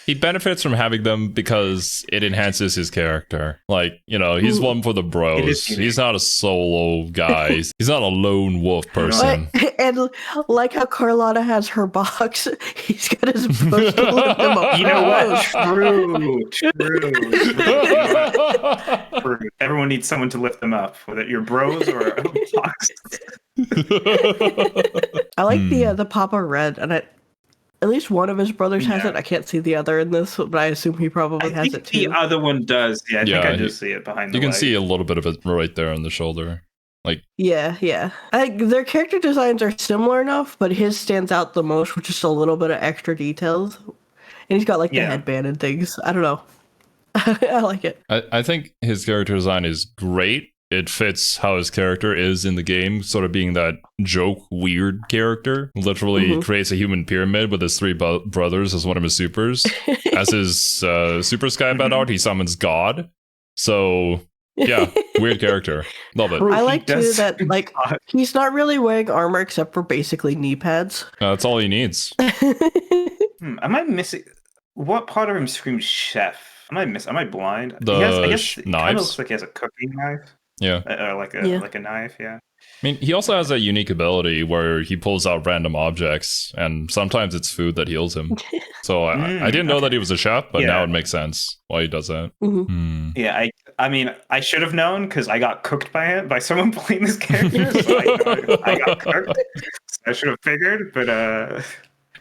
He benefits from having them because it enhances his character. Like, you know, he's one for the bros. He's not a solo guy. He's not a lone wolf person. And like how Carlotta has her box, he's got his bros to lift them up. You know what? True. Everyone needs someone to lift them up, whether you're bros or a box. I like the Papa Red, and at least one of his brothers has it. I can't see the other in this, but I assume he probably has it too. The other one does. Yeah, I think I do see it behind the You can leg. see a little bit of it right there on the shoulder. Like, yeah. Their character designs are similar enough, but his stands out the most with just a little bit of extra details. And he's got like the headband and things. I don't know. I like it. I think his character design is great. It fits how his character is in the game, sort of being that joke, weird character. Literally creates a human pyramid with his three brothers as one of his supers. As his super Skybat art, he summons God. So, yeah, weird character. Love it. I like too that like he's not really wearing armor except for basically knee pads. That's all he needs. Am I missing? What part of him screams chef? Am I blind? I guess it kind of looks like he has a cooking knife. Yeah. Or like a knife, yeah. I mean, he also has that unique ability where he pulls out random objects, and sometimes it's food that heals him. So I didn't know that he was a chef, but now it makes sense why he does that. Yeah, I mean, I should have known because I got cooked by someone playing this character. So I got cooked. So I should have figured, but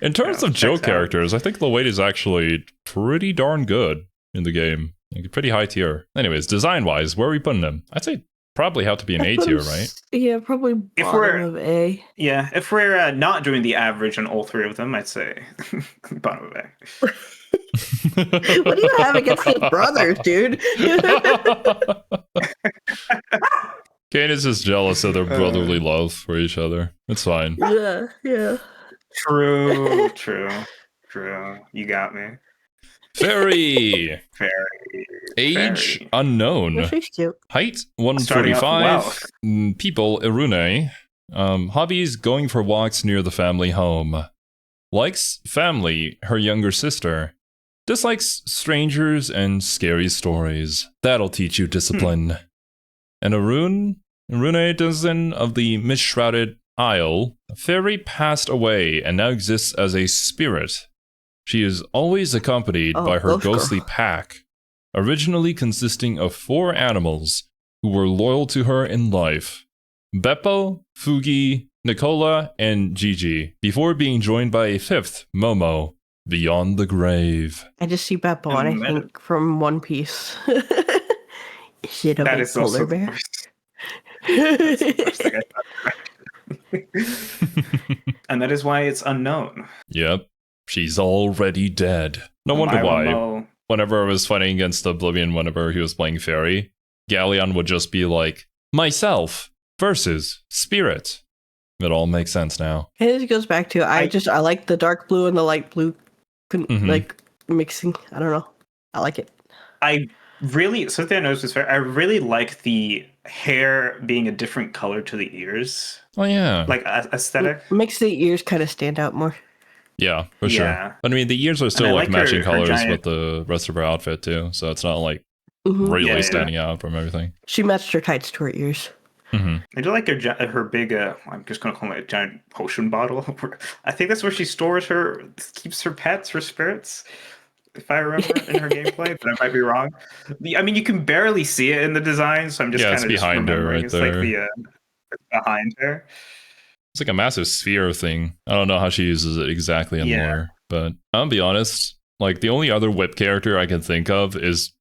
in terms of joke characters, I think LOWAIN is actually pretty darn good in the game. Like, pretty high tier. Anyways, design-wise, where are we putting him? I'd say probably have to be an A tier, right? Yeah, probably bottom of A. Yeah, if we're not doing the average on all three of them, I'd say bottom of A. What do you have against his brothers, dude? Kane is just jealous of their brotherly love for each other. It's fine. Yeah. True. You got me. Ferry. Age Ferry. unknown. She's cute. Height 145. Wow. People Irune. Hobbies going for walks near the family home. Likes family, her younger sister. Dislikes strangers and scary stories. That'll teach you discipline. And Irune Dozen of the Mist-Shrouded Isle. Ferry passed away and now exists as a spirit. She is always accompanied by her ghostly pack, originally consisting of 4 animals who were loyal to her in life. Beppo, Fugi, Nicola, and Gigi, before being joined by a 5th, Momo, beyond the grave. I just see Beppo, and I think from One Piece. Is it a big polar bear? And that is why it's unknown. Yep. She's already dead. No wonder why. Whenever I was fighting against Oblivion, whenever he was playing Fairy, Galleon would just be like, myself versus Spirit. It all makes sense now. It goes back to, I like the dark blue and the light blue, like, mixing. I don't know. I like it. I really, something I noticed was fair. I really like the hair being a different color to the ears. Oh, yeah. Like, aesthetic. It makes the ears kind of stand out more. Yeah, for sure. But I mean, the ears are still like matching colors with the rest of her outfit too, so it's not like really standing out from everything. She matched her tights to her ears. I do like her big, I'm just going to call it a giant potion bottle. I think that's where she keeps her pets, her spirits, if I remember in her gameplay, but I might be wrong. I mean, you can barely see it in the design, so I'm just kind of behind her right it's there. like the behind her. It's like a massive sphere thing. I don't know how she uses it exactly in lore, but I'll be honest. Like, the only other whip character I can think of is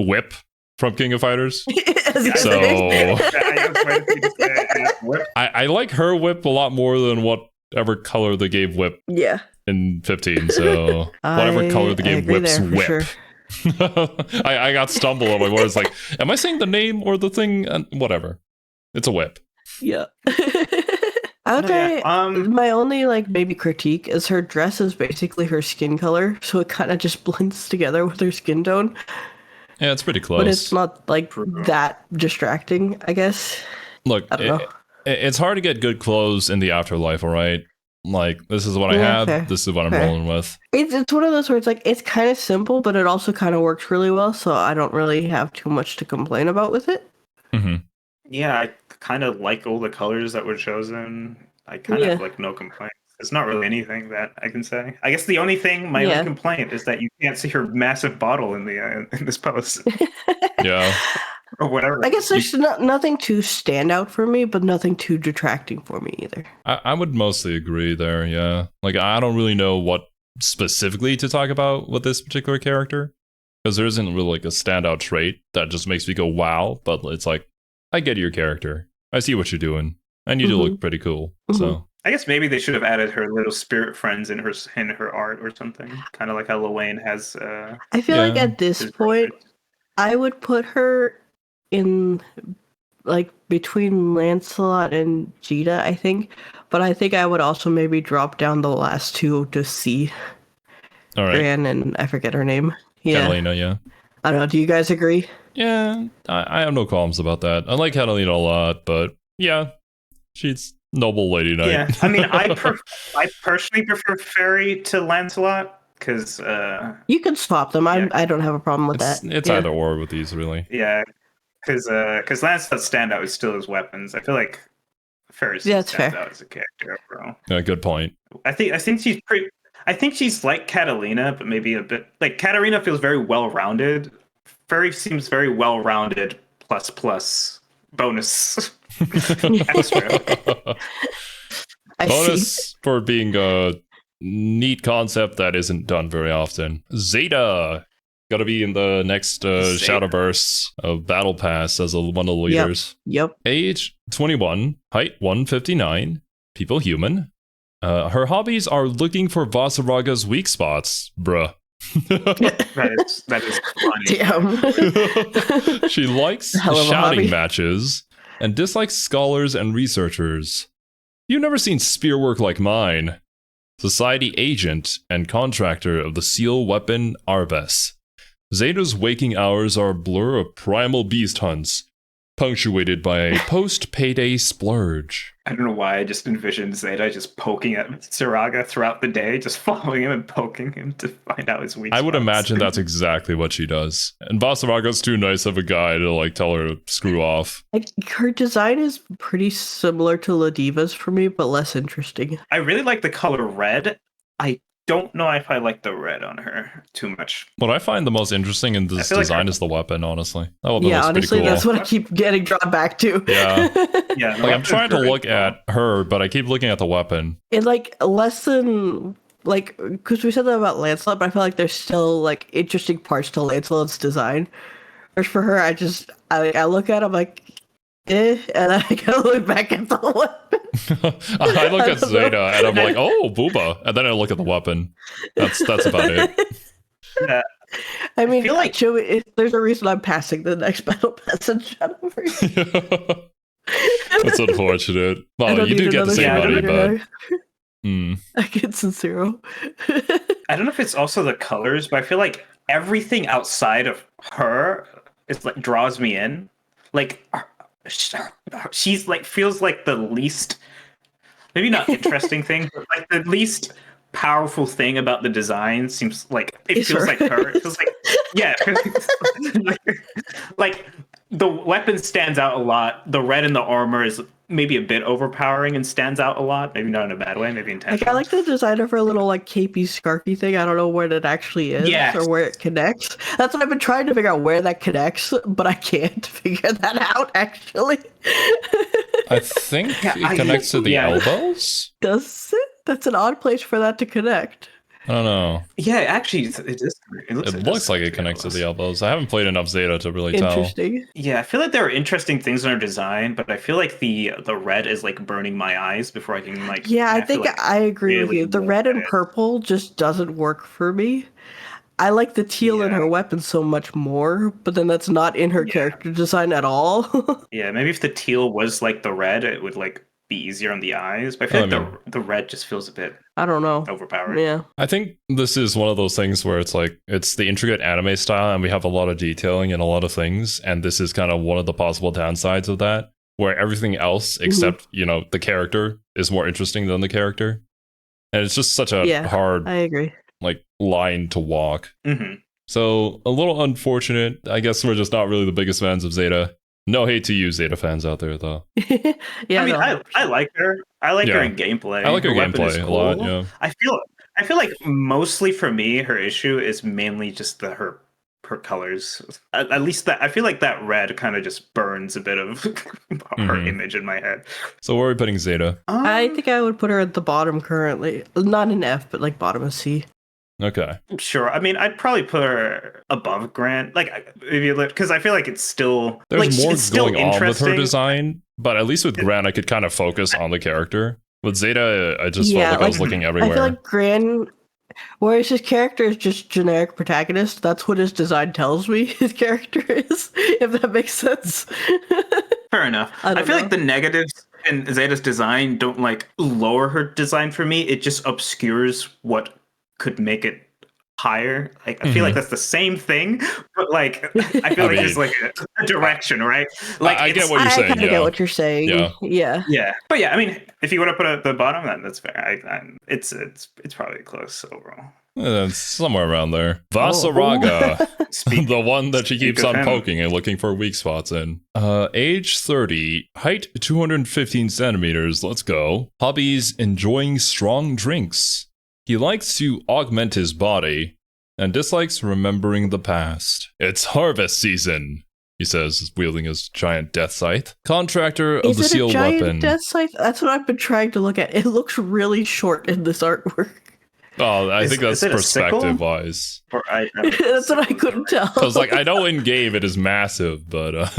Whip from King of Fighters. So I like her whip a lot more than whatever color they gave Whip in 15. So whatever color they gave Whip's whip. Sure. I got stumbled on my words. Like, am I saying the name or the thing? Whatever. It's a whip. Yeah. Okay. My only like maybe critique is her dress is basically her skin color, so it kind of just blends together with her skin tone. Yeah, it's pretty close. But it's not like that distracting, I guess. Look, I don't know. It's hard to get good clothes in the afterlife, all right? Like, this is what I have. Fair. This is what I'm rolling with. It's one of those where it's like, it's kind of simple, but it also kind of works really well, so I don't really have too much to complain about with it. Mm-hmm. Yeah, I kind of like all the colors that were chosen. I kind of like no complaints. It's not really anything that I can say. I guess the only thing, my only complaint is that you can't see her massive bottle in the in this post. Yeah. Or whatever. I guess there's nothing too stand out for me, but nothing too detracting for me either. I would mostly agree there, yeah. Like, I don't really know what specifically to talk about with this particular character, because there isn't really like a standout trait that just makes me go, wow, but it's like, I get your character. I see what you're doing. And you do look pretty cool. So I guess maybe they should have added her little spirit friends in her art or something. Kind of like how LOWAIN has. I feel like at this point, I would put her in like between Lancelot and GRAN, I think. But I think I would also maybe drop down the last two to see. All right. GRAN and I forget her name. Yeah. KATALINA, yeah. I don't know. Do you guys agree? Yeah, I have no qualms about that. I like KATALINA a lot, but yeah, she's noble lady knight. Yeah, I mean, I personally prefer Ferry to Lancelot because you can swap them. I don't have a problem with that. It's either or with these, really. Yeah, because Lancelot's standout is still his weapons. I feel like Ferry stands out as a character overall. Yeah, good point. I think she's pretty. I think she's like Catalina, but maybe a bit like Katarina feels very well rounded. Ferry seems very well rounded. Plus bonus. Extra. Bonus for being a neat concept that isn't done very often. ZETA got to be in the next Shadowverse of Battle Pass as one of the leaders. Yep. Age 21, height 159, people human. Her hobbies are looking for Vaseraga's weak spots, bruh. that is funny. Damn. She likes shouting matches and dislikes scholars and researchers. You've never seen spear work like mine. Society agent and contractor of the seal weapon Arves. Zeta's waking hours are a blur of primal beast hunts, punctuated by a post-payday splurge. I don't know why I just envisioned Zeta just poking at Vaseraga throughout the day, just following him and poking him to find out his weak spots. I would imagine that's exactly what she does. And Vaseraga's too nice of a guy to like tell her to screw off. Her design is pretty similar to LADIVA's for me, but less interesting. I really like the color red. I don't know if I like the red on her too much. What I find the most interesting in this design is the weapon, honestly. That weapon looks honestly, cool. That's what I keep getting drawn back to. Yeah. Yeah. Like, I'm trying to look at her, but I keep looking at the weapon. And like less than like, because we said that about Lancelot, but I feel like there's still like interesting parts to Lancelot's design. Whereas for her, I look at him like, and I kind of look back at the weapon. I look at Zeta and I'm like, oh, booba. And then I look at the weapon. That's about it. Yeah. I mean, I feel like there's a reason I'm passing the next battle pass in Shadowverse. That's unfortunate. Well, you do get the same money, but... I get some zero. I don't know if it's also the colors, but I feel like everything outside of her is like draws me in. Like, she's like feels like the least, maybe not interesting thing, but like the least powerful thing about the design seems like it feels like her. It feels like like the weapon stands out a lot. The red in the armor is maybe a bit overpowering and stands out a lot. Maybe not in a bad way. Maybe intentional. Like, I like the design of her little like capey scarfy thing. I don't know where that actually is or where it connects. That's what I've been trying to figure out, where that connects, but I can't figure that out actually. I think Yeah, it connects to the yeah. elbows? Does it? That's an odd place for that to connect. I don't know. Yeah, actually, it is. It looks like it connects to the elbows. I haven't played enough Zeta to really tell. Interesting. Yeah, I feel like there are interesting things in our design, but I feel like the red is like burning my eyes before I can like. Yeah, I feel think like I agree with really you. The look red at and it. purple just doesn't work for me. I like the teal in Yeah. her weapon so much more, but then that's not in her Yeah. character design at all. Yeah, maybe if the teal was like the red, it would like be easier on the eyes. But I feel I like mean- the red just feels a bit I don't know. overpowered. Yeah. I think this is one of those things where it's like, it's the intricate anime style and we have a lot of detailing and a lot of things. And this is kind of one of the possible downsides of that, where everything else except, you know, the character is more interesting than the character. And it's just such a Yeah, hard, I agree. like, line to walk. Hmm. So a little unfortunate. I guess we're just not really the biggest fans of Zeta. No hate to you, Zeta fans out there, though. Yeah, I mean, no. I like her. I like her Yeah. in gameplay. I like her weapon is gameplay a lot, cool. yeah. I feel like mostly for me, her issue is mainly just her colors. At least that I feel like that red kind of just burns a bit of her image in my head. So where are we putting Zeta? I think I would put her at the bottom currently. Not in F, but like bottom of C. Okay. Sure. I mean, I'd probably put her above Grant, like maybe because I feel like it's still There's like more it's still going on with her interesting. design, but at least with Gran, I could kind of focus on the character. With Zeta, I just felt like I was looking everywhere. I feel like Gran, whereas his character is just generic protagonist, that's what his design tells me his character is, if that makes sense. Fair enough. I I don't feel know. like the negatives in Zeta's design don't like lower her design for me. It just obscures what could make it higher. Like I feel like that's the same thing, but like I feel like there's like a direction, right? Like I get it's- what you're I saying. kind of Yeah. get what you're saying. Yeah. Yeah. Yeah, but yeah, I mean, if you want to put it at the bottom, then that's fair. It's probably close overall. It's somewhere around there. Oh. Vaseraga, Speak, the one that she speak keeps of on him. poking and looking for weak spots in. Age 30, height 215 centimeters. Let's go. Hobbies: enjoying strong drinks. He likes to augment his body and dislikes remembering the past. It's harvest season, he says, wielding his giant death scythe. Contractor of Is the it seal a giant weapon. death scythe? That's what I've been trying to look at. It looks really short in this artwork. Oh, I think that's is it a sickle? perspective wise. Or That's what I couldn't tell. Because, like, I know in game it is massive, but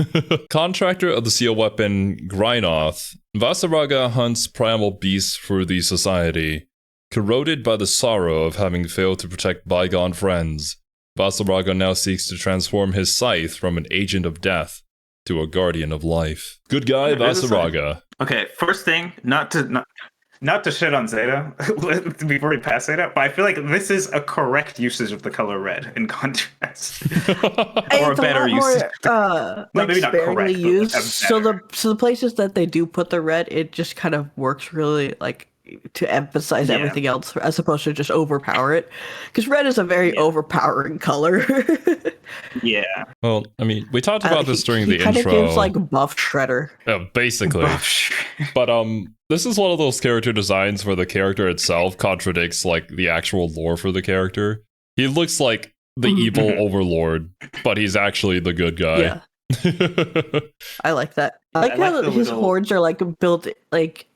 contractor of the seal weapon Grynoth, Vaseraga hunts primal beasts for the society. Corroded by the sorrow of having failed to protect bygone friends, Vaseraga now seeks to transform his scythe from an agent of death to a guardian of life. Good guy, Yeah, there's a Vaseraga. Okay, first thing, not to shit on Zeta before we pass Zeta, but I feel like this is a correct usage of the color red in contrast, or a It's better lot more, usage. like maybe not sparingly correct, but used. a So better. the places that they do put the red, it just kind of works really like to emphasize Yeah. everything else as opposed to just overpower it. Because red is a very overpowering color. Yeah, Well, I mean, we talked about this during the kind of intro. gives like buff shredder. Basically. But this is one of those character designs where the character itself contradicts like the actual lore for the character. He looks like the evil overlord, but he's actually the good guy. Yeah, I like that. I like I like how the his little- horns are like built like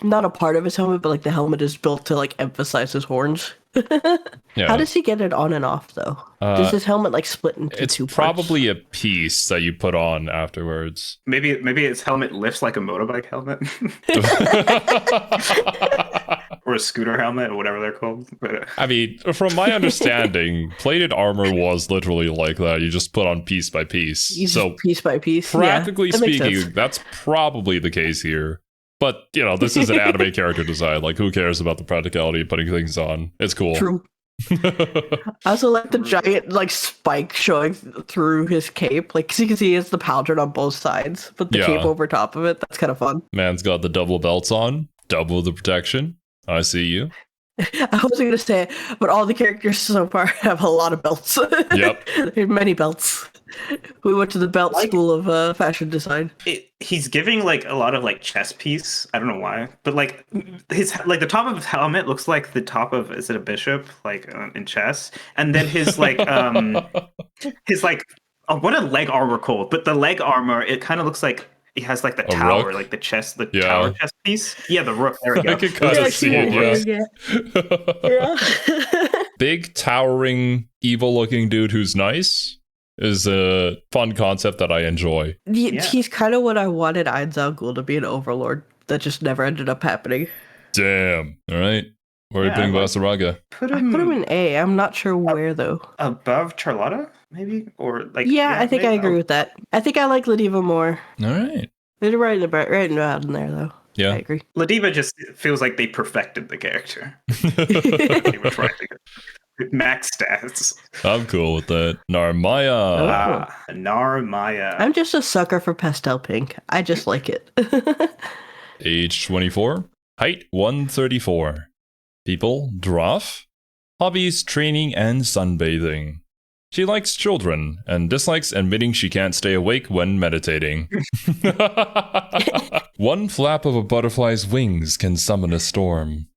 not a part of his helmet, but like the helmet is built to like emphasize his horns. Yeah. How does he get it on and off though? Does his helmet like split into It's two parts? probably a piece that you put on afterwards. maybe his helmet lifts like a motorbike helmet, or a scooter helmet, or whatever they're called. But, I mean, from my understanding, plated armor was literally like that. You just put on piece by piece. You just So piece by piece. practically yeah, that makes speaking, sense. that's probably the case here. But, you know, this is an anime character design. Like, who cares about the practicality of putting things on? It's cool. True. I also like the giant like spike showing through his cape. Like, 'cause you can see it's the pauldron on both sides, but the Yeah. cape over top of it. That's kind of fun. Man's got the double belts on, double the protection. I see you. I wasn't gonna say it, but all the characters so far have a lot of belts. Yep. There are many belts. We went to the belt school of fashion design. he's giving like a lot of like chest piece. I don't know why, but like his like the top of his helmet looks like the top of, is it a bishop, like in chess, and then his like his like what a leg armor called, but the leg armor, it kind of looks like he has like the A tower, rook? like the chest, the Yeah. tower chest piece. Yeah, the rook. There we go. I could kind of see it, Yeah. Big, towering, evil-looking dude who's nice is a fun concept that I enjoy. Yeah. He's kind of what I wanted Ainzal Ghul to be, an overlord that just never ended up happening. Damn. All right. Where are you Yeah, putting I like- Vaseraga? Put I put him in A. I'm not sure where though. above Charlotta, maybe, or like. Yeah, I think I maybe? agree with that. I think I like LADIVA more. All right. They're right about in there though. I Yeah. agree. LADIVA just feels like they perfected the character. They were trying to get max stats. I'm cool with that. Narmaya. Narmaya. I'm just a sucker for pastel pink. I just like it. Age 24. Height 134. People, Droff. Hobbies, training and sunbathing. She likes children and dislikes admitting she can't stay awake when meditating. One flap of a butterfly's wings can summon a storm.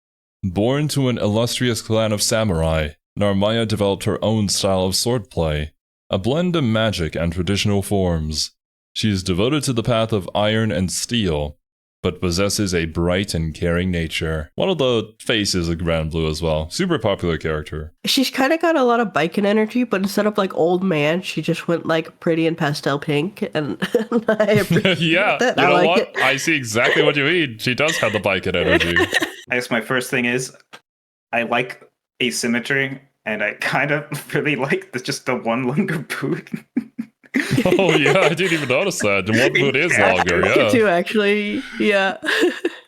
Born to an illustrious clan of samurai, Narmaya developed her own style of swordplay, a blend of magic and traditional forms. She is devoted to the path of iron and steel, but possesses a bright and caring nature. One of the faces of Granblue as well. Super popular character. She's kind of got a lot of biking energy, but instead of like old man, she just went like pretty and pastel pink, and I appreciate Yeah, that. you I know like what? it. I see exactly what you mean. She does have the bike and energy. I guess my first thing is I like asymmetry, and I kind of really like just the one longer boot. Oh yeah, I didn't even notice that. The one boot is longer, I like it yeah. too, actually. Yeah.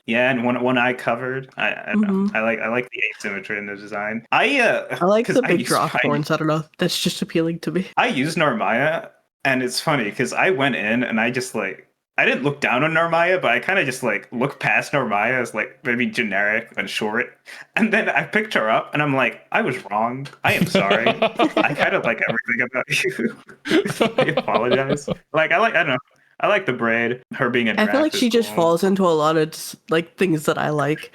Yeah, and one eye covered. I don't know. I like the asymmetry in the design. I like 'cause the big use- drop horns. I don't know. That's just appealing to me. I use Narmaya, and it's funny because I went in and I just like I didn't look down on Narmaya, but I kind of just like looked past Narmaya as like maybe generic and short, and then I picked her up and I'm like, I was wrong. I am sorry. I kind of like everything about you. I apologize. Like I don't know. I like the braid. Her being a I feel draft like is she just cool. falls into a lot of like things that I like.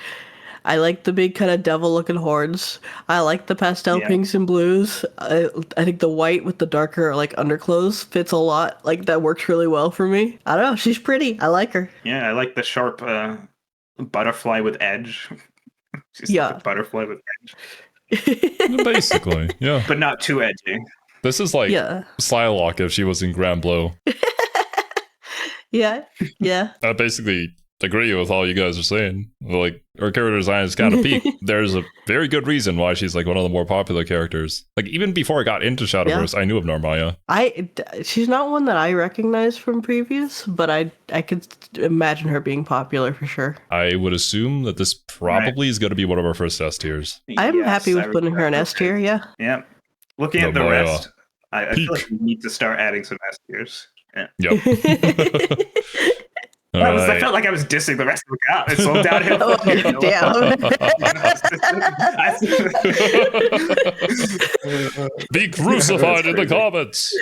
I like the big kind of devil-looking horns. I like the pastel Yeah. pinks and blues. I think the white with the darker like underclothes fits a lot. Like that works really well for me. I don't know. She's pretty. I like her. Yeah, I like the sharp butterfly with edge. She's Yeah. like a butterfly with edge, Basically, yeah. but not too edgy. This is like Yeah. Psylocke if she was in Granblue. Yeah. Yeah. I basically agree with all you guys are saying. Like, her character design is kind of peak. There's a very good reason why she's like one of the more popular characters. Like, even before I got into Shadowverse, I knew of Narmaya. She's not one that I recognize from previous, but I could imagine her being popular for sure. I would assume that this probably is going to be one of our first S tiers. I'm Yes, happy with I putting her in respect S tier. Yeah. Yeah. Looking at the Narmaya. rest, I feel Peak. like we need to start adding some S tiers. Yeah. Yep. All I right. felt like I was dissing the rest of the crowd. It's all downhill. Oh, damn. Be crucified in the comments.